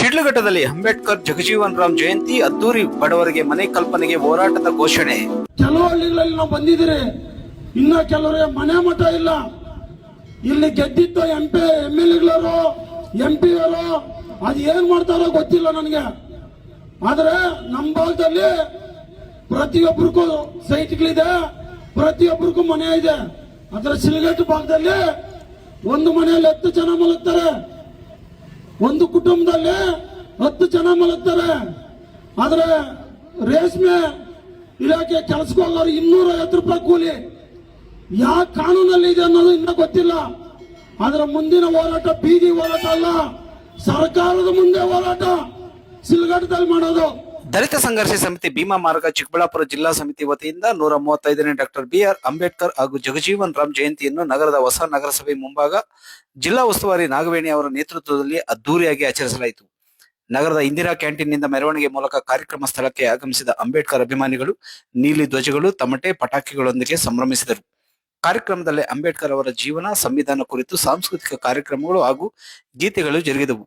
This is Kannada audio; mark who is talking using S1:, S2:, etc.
S1: ಶಿಡ್ಲಘಟ್ಟದಲ್ಲಿ ಅಂಬೇಡ್ಕರ್ ಜಗಜೀವನ್ ರಾಮ್ ಜಯಂತಿ ಅದ್ದೂರಿ ಬಡವರಿಗೆ ಮನೆ ಕಲ್ಪನೆಗೆ ಹೋರಾಟದ ಘೋಷಣೆ.
S2: ಕೆಲವು ಹಳ್ಳಿಗಳಲ್ಲಿ ನಾವು ಬಂದಿದ್ದೀರಿ, ಇನ್ನ ಕೆಲವರಿಗೆ ಮನೆ ಮಠ ಇಲ್ಲ. ಇಲ್ಲಿ ಗೆದ್ದಿದ್ದು ಎಂ.ಎಲ್.ಎಗಳು MP-ಗಳು ಅದು ಏನ್ ಮಾಡ್ತಾರೋ ಗೊತ್ತಿಲ್ಲ ನನಗೆ. ಆದ್ರೆ ನಮ್ಮ ಭಾಗದಲ್ಲಿ ಪ್ರತಿಯೊಬ್ಬರಿಗೂ ಸೈಟ್ಗಳಿದೆ, ಪ್ರತಿಯೊಬ್ಬರಿಗೂ ಮನೆ ಇದೆ. ಅದರ ಶಿಲ್ಘಟ್ಟ ಭಾಗದಲ್ಲಿ ಒಂದು ಮನೆಯಲ್ಲಿ 10 ಜನ ಮಲಗ್ತಾರೆ, ಒಂದು ಕುಟುಂಬದಲ್ಲಿ 10 ಜನ ಮಲಗ್ತಾರೆ. ಆದ್ರೆ ರೇಷ್ಮೆ ಇಲಾಖೆ ಕೆಲಸಕ್ಕೆ ಹೋಗೋರು 250 ರೂಪಾಯಿ ಕೂಲಿ. ಯಾವ ಕಾನೂನಲ್ಲಿ ಇದೆ ಅನ್ನೋದು ಇನ್ನ ಗೊತ್ತಿಲ್ಲ. ಆದ್ರೆ ಮುಂದಿನ ಹೋರಾಟ ಬೀದಿ ಹೋರಾಟ ಅಲ್ಲ, ಸರ್ಕಾರದ ಮುಂದೆ ಹೋರಾಟ ಶಿಲ್ಘಟ್ಟದಲ್ಲಿ ಮಾಡೋದು.
S1: ದಲಿತ ಸಂಘರ್ಷ ಸಮಿತಿ ಭೀಮಾ ಮಾರ್ಗ ಚಿಕ್ಕಬಳ್ಳಾಪುರ ಜಿಲ್ಲಾ ಸಮಿತಿ ವತಿಯಿಂದ 135ನೇ ಡಾಕ್ಟರ್ BR ಅಂಬೇಡ್ಕರ್ ಹಾಗೂ ಜಗಜೀವನ್ ರಾಮ್ ಜಯಂತಿಯನ್ನು ನಗರದ ಹೊಸ ನಗರಸಭೆ ಮುಂಭಾಗ ಜಿಲ್ಲಾ ಉಸ್ತುವಾರಿ ನಾಗವೇಣಿ ಅವರ ನೇತೃತ್ವದಲ್ಲಿ ಅದ್ದೂರಿಯಾಗಿ ಆಚರಿಸಲಾಯಿತು. ನಗರದ ಇಂದಿರಾ ಕ್ಯಾಂಟೀನ್ನಿಂದ ಮೆರವಣಿಗೆ ಮೂಲಕ ಕಾರ್ಯಕ್ರಮ ಸ್ಥಳಕ್ಕೆ ಆಗಮಿಸಿದ ಅಂಬೇಡ್ಕರ್ ಅಭಿಮಾನಿಗಳು ನೀಲಿ ಧ್ವಜಗಳು, ತಮಟೆ, ಪಟಾಕಿಗಳೊಂದಿಗೆ ಸಂಭ್ರಮಿಸಿದರು. ಕಾರ್ಯಕ್ರಮದಲ್ಲಿ ಅಂಬೇಡ್ಕರ್ ಅವರ ಜೀವನ, ಸಂವಿಧಾನ ಕುರಿತು ಸಾಂಸ್ಕೃತಿಕ ಕಾರ್ಯಕ್ರಮಗಳು ಹಾಗೂ ಗೀತೆಗಳು ಜರುಗಿದವು.